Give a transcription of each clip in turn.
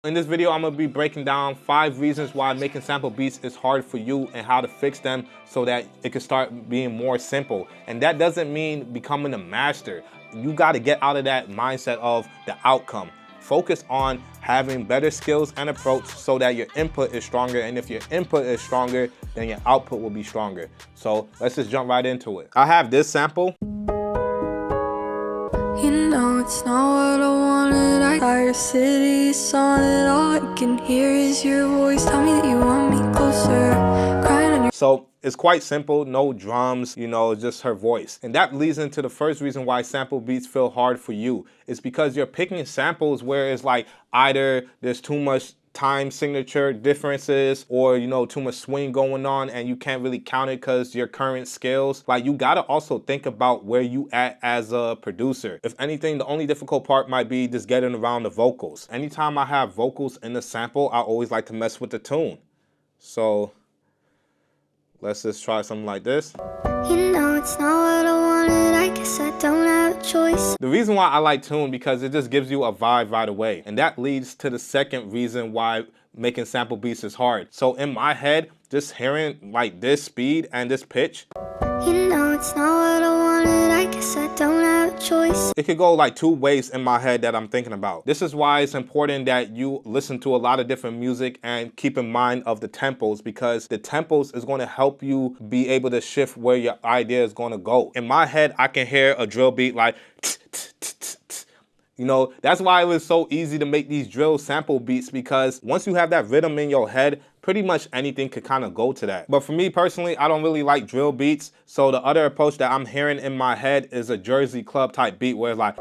In this video, I'm gonna be breaking down 5 reasons why making sample beats is hard for you and how to fix them so that it can start being more simple. And that doesn't mean becoming a master. You gotta get out of that mindset of the outcome. Focus on having better skills and approach so that your input is stronger. And if your input is stronger, then your output will be stronger. So let's just jump right into it. I have this sample. You know it's not what I wanted. I entire city on it. All I can hear is your voice. Tell me that you want me closer. Crying on your... So it's quite simple, no drums, you know, just her voice. And that leads into the first reason why sample beats feel hard for you. It's because you're picking samples where it's like either there's too much time signature differences or, you know, too much swing going on and you can't really count it because your current scales. Like, you gotta also think about where you at as a producer. If anything, the only difficult part might be just getting around the vocals. Anytime I have vocals in the sample, I always like to mess with the tune. So let's just try something like this. You know it's not what I wanted. I guess I don't have a choice. The reason why I like tune because it just gives you a vibe right away. And that leads to the second reason why making sample beats is hard. So in my head, just hearing like this speed and this pitch, You know it's not what I wanted. I guess I don't have a choice. it could go like 2 ways in my head that I'm thinking about. This is why it's important that you listen to a lot of different music and keep in mind of the tempos, because the tempos is going to help you be able to shift where your idea is going to go. In my head, I can hear a drill beat like you know, that's why it was so easy to make these drill sample beats, because once you have that rhythm in your head, pretty much anything could kind of go to that. But for me personally, I don't really like drill beats. So the other approach that I'm hearing in my head is a Jersey club type beat where it's like,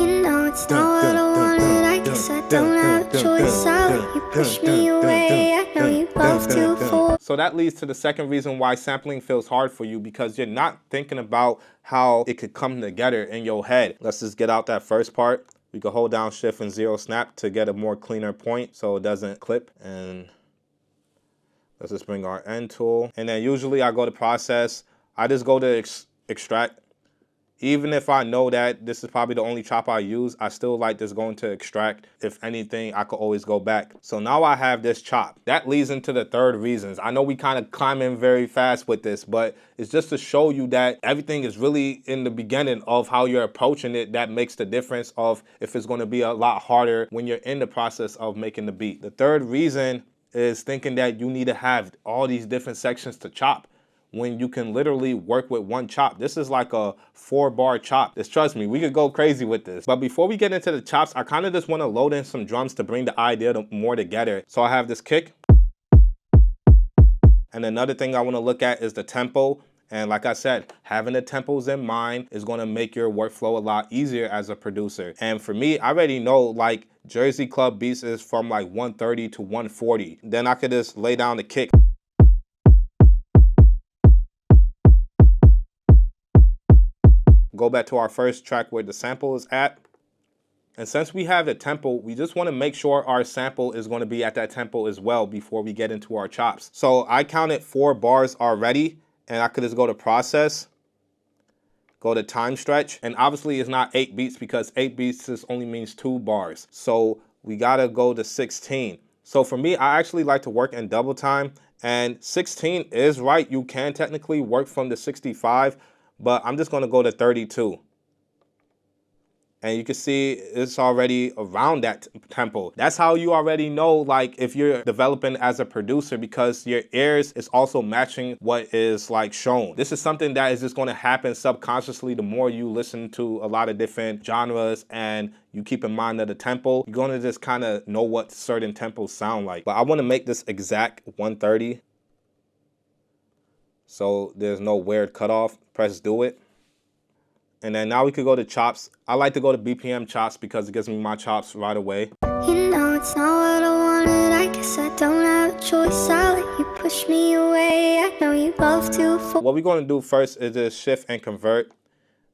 You know it's not what I wanted. I guess I don't have a choice. I'll let you push me away. I know you love to fall. so that leads to the second reason why sampling feels hard for you, because you're not thinking about how it could come together in your head. Let's just get out that first part. We can hold down shift and 0 snap to get a more cleaner point so it doesn't clip. And let's just bring our end tool. And then usually I go to process. I just go to extract. Even if I know that this is probably the only chop I use, I still like just going to extract. If anything, I could always go back. So now I have this chop. That leads into the third reasons. I know we kind of climbing very fast with this, but it's just to show you that everything is really in the beginning of how you're approaching it that makes the difference of if it's going to be a lot harder when you're in the process of making the beat. The third reason is thinking that you need to have all these different sections to chop, when you can literally work with one chop. This is like a 4-bar chop. Just trust me, we could go crazy with this. But before we get into the chops, I kind of just want to load in some drums to bring the idea more together. So I have this kick. And another thing I want to look at is the tempo. And like I said, having the tempos in mind is going to make your workflow a lot easier as a producer. And for me, I already know like Jersey club beats is from like 130 to 140. Then I could just lay down the kick. Go back to our first track where the sample is at. And since we have the tempo, we just want to make sure our sample is going to be at that tempo as well before we get into our chops. So I counted 4 bars already, and I could just go to process, go to time stretch, and obviously it's not 8 beats because 8 beats just only means 2 bars. So we got to go to 16. So for me, I actually like to work in double time, and 16 is right. You can technically work from the 65, but I'm just going to go to 32. And you can see it's already around that tempo. That's how you already know, like, if you're developing as a producer, because your ears is also matching what is like shown. This is something that is just going to happen subconsciously the more you listen to a lot of different genres and you keep in mind of the tempo. You're going to just kind of know what certain tempos sound like. But I want to make this exact 130. So there's no weird cutoff. Press do it. And then now we could go to chops. I like to go to BPM chops because it gives me my chops right away. You know it's not what I wanted. I guess I don't have a choice. I'll let you push me away. I know you love to fall. What we're going to do first is just shift and convert.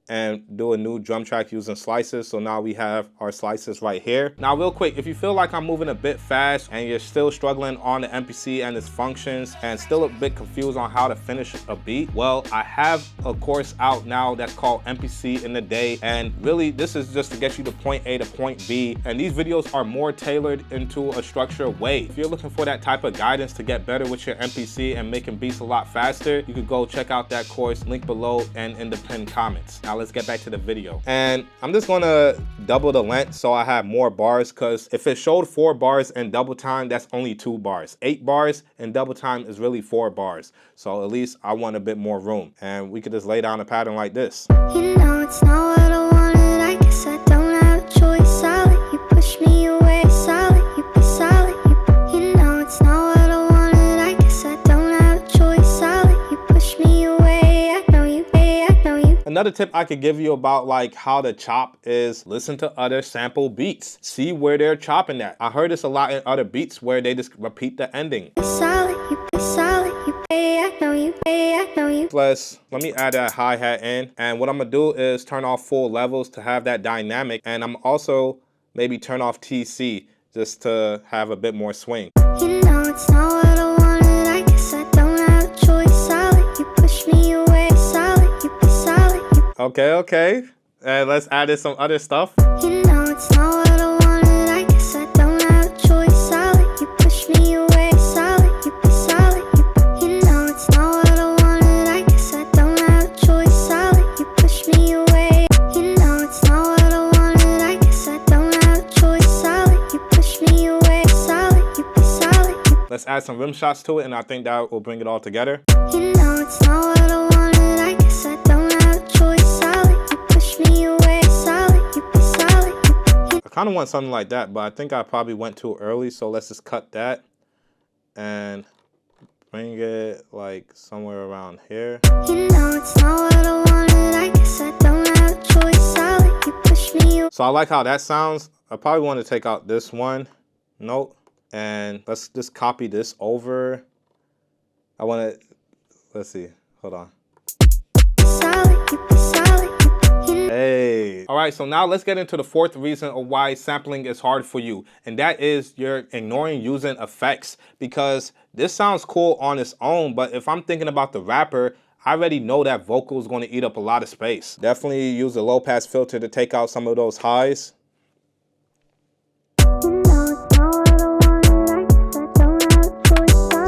and do a new drum track using slices. So now we have our slices right here. Now real quick, if you feel like I'm moving a bit fast and you're still struggling on the MPC and its functions and still a bit confused on how to finish a beat, well, I have a course out now that's called MPC in a Day, and really this is just to get you to point A to point B, and these videos are more tailored into a structured way. If you're looking for that type of guidance to get better with your MPC and making beats a lot faster, you could go check out that course, link below and in the pinned comments. Now let's get back to the video. And I'm just gonna double the length so I have more bars, because if it showed 4 bars in double time, that's only 2 bars. 8 bars in double time is really 4 bars. So at least I want a bit more room. And we could just lay down a pattern like this. You know it's not what I wanted, I guess I don't have a choice. I'll let you push me away, so I'll let you be solid. You know it's not what I wanted, I guess I don't have a choice. I'll let you push me away, I know you, I know you. Another tip I could give you about like how to chop is listen to other sample beats. See where they're chopping at. I heard this a lot in other beats where they just repeat the ending. Solid, I know you, I know you. Let me add that hi-hat in, and what I'm gonna do is turn off full levels to have that dynamic, and I'm also maybe turn off TC just to have a bit more swing. You know it's not what I wanted, I guess I don't have a choice. I'll let you push me away, so I'll let you be solid. Okay. And let's add in some other stuff. You know it's not what I wanted, I guess I don't have a choice. I'll let you push me away, so I'll let you be solid. You know it's not what I wanted, I guess I don't have a choice. I'll let you push me away. You know it's not what I wanted, I guess I don't have a choice. I'll let you push me away, so I'll let you be solid. Let's add some rim shots to it, and I think that will bring it all together. You know it's not what I wanted, I guess I don't have a choice. I'll let you push me away, so I'll let you be solid. I kind of want something like that, but I think I probably went too early, so let's just cut that and bring it like somewhere around here. You know it's not what I wanted, I guess I don't have a choice. I'll let you push me away. So I like how that sounds. I probably want to take out this one note, and let's just copy this over. I want to, let's see, hold on. Solid, you be solid. Hey. All right, so now let's get into the 4th reason of why sampling is hard for you, and that is you're ignoring using effects, because this sounds cool on its own, but if I'm thinking about the rapper, I already know that vocal is going to eat up a lot of space. Definitely use a low pass filter to take out some of those highs.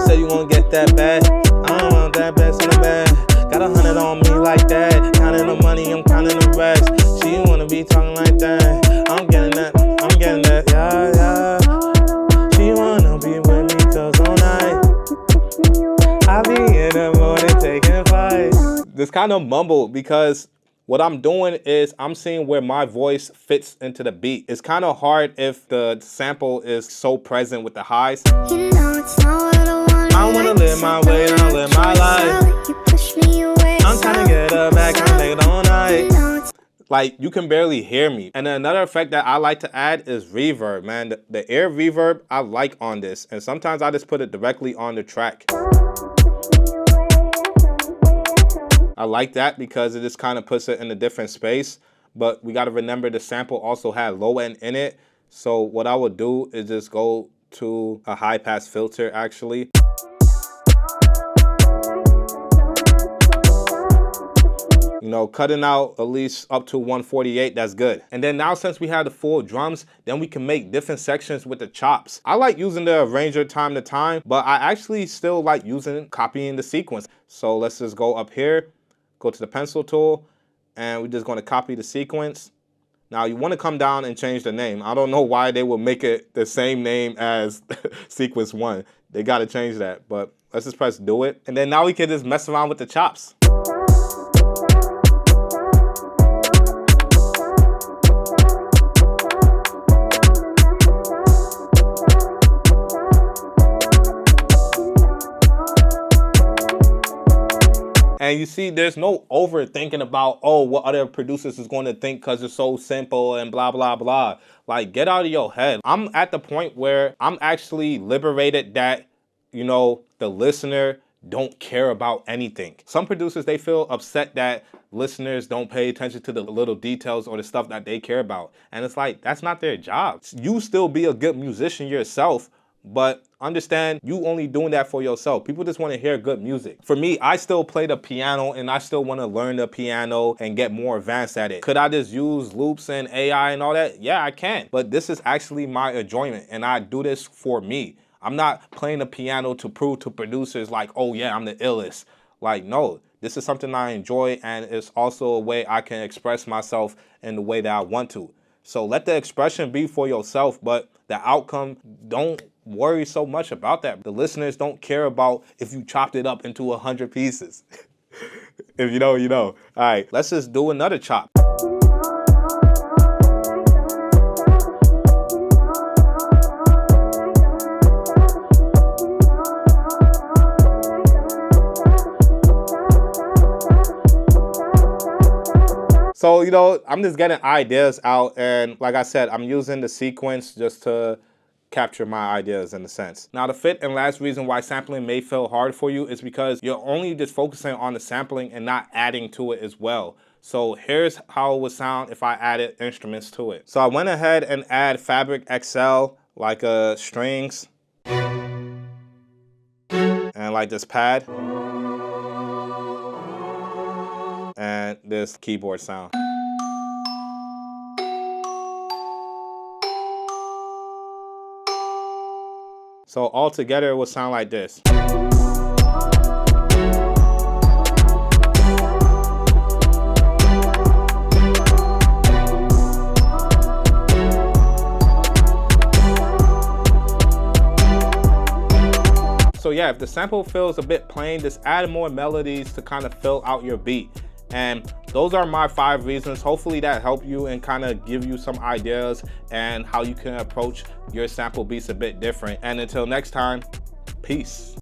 Say you won't get that bad, I don't want that bad in the bag. Got 100 on me like that, counting the money, I'm counting the racks. She wanna be talking like that, I'm getting that, yeah. She wanna be with me till all night, I be in the morning taking flights. This kind of mumbled because what I'm doing is I'm seeing where my voice fits into the beat. It's kind of hard if the sample is so present with the highs. You know it's not what I wanted, I wanna live my way, I don't live my life. You push me away, I'm trying to get her back, I'm making all night. Like, you can barely hear me. And then another effect that I like to add is reverb, man. The air reverb I like on this. And sometimes I just put it directly on the track. I like that because it just kind of puts it in a different space. But we got to remember the sample also had low end in it. So what I would do is just go to a high pass filter actually. You know, cutting out at least up to 148, that's good. And then now since we have the full drums, then we can make different sections with the chops. I like using the arranger time to time, but I actually still like copying the sequence. So let's just go up here, go to the pencil tool, and we're just gonna copy the sequence. Now you wanna come down and change the name. I don't know why they will make it the same name as sequence 1. They gotta change that, but let's just press do it. And then now we can just mess around with the chops. And you see, there's no overthinking about, oh, what other producers is going to think because it's so simple and blah, blah, blah. Like, get out of your head. I'm at the point where I'm actually liberated that, you know, the listener don't care about anything. Some producers, they feel upset that listeners don't pay attention to the little details or the stuff that they care about. And it's like, that's not their job. You still be a good musician yourself, but understand you only doing that for yourself. People just want to hear good music. For me, I still play the piano and I still want to learn the piano and get more advanced at it. Could I just use loops and AI and all that? Yeah, I can. But this is actually my enjoyment and I do this for me. I'm not playing the piano to prove to producers like, oh yeah, I'm the illest. Like, no, this is something I enjoy and it's also a way I can express myself in the way that I want to. So let the expression be for yourself, but the outcome, don't worry so much about that. The listeners don't care about if you chopped it up into 100 pieces. If you know, you know. All right, let's just do another chop. So, you know, I'm just getting ideas out, and like I said, I'm using the sequence just to capture my ideas in a sense. Now, the fifth and last reason why sampling may feel hard for you is because you're only just focusing on the sampling and not adding to it as well. So here's how it would sound if I added instruments to it. So I went ahead and add Fabric XL, like strings, and like this pad, and this keyboard sound. So all together it would sound like this. So yeah, if the sample feels a bit plain, just add more melodies to kind of fill out your beat. And those are my 5 reasons. Hopefully that helped you and kind of give you some ideas and how you can approach your sample beats a bit different. And until next time, peace.